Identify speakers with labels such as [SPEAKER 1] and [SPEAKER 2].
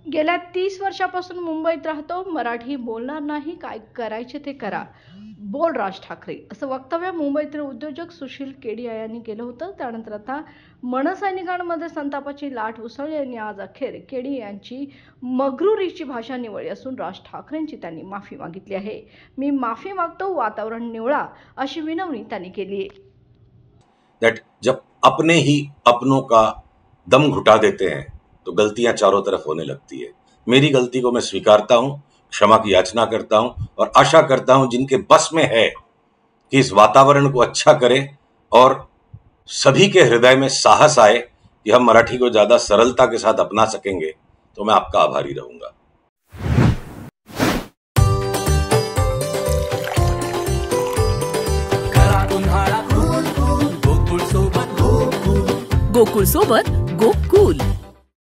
[SPEAKER 1] गेल्या 30 वर्षापासून मुंबईत राहतो, मराठी बोलणार नाही, काय करायचे ते करा, बोल राज ठाकरे, असं वक्तव्य मुंबईतील उद्योजक सुशील केडिया यांनी केलं होतं. त्यानंतर आता मनसैनिकांमध्ये संतापाची लाट उसळली आणि आज अखेर केडिया यांची मगरुरीची भाषा निवळली असून राज ठाकरेंची त्यांनी माफी मागितली आहे. मी माफी मागतो, वातावरण निवळा, अशी विनवणी त्यांनी केली आहे.
[SPEAKER 2] दैट जब अपने ही अपनों का दम घुटा देते हैं तो गलतियां चारों तरफ होने लगती है। मेरी गलती को मैं स्वीकारता हूं, क्षमा की याचना करता हूं और आशा करता हूं जिनके बस में है कि इस वातावरण को अच्छा करें और सभी के हृदय में साहस आए कि हम मराठी को ज्यादा सरलता के साथ अपना सकेंगे, तो मैं आपका आभारी रहूंगा।
[SPEAKER 3] गोकुळ सोबत गो कूल।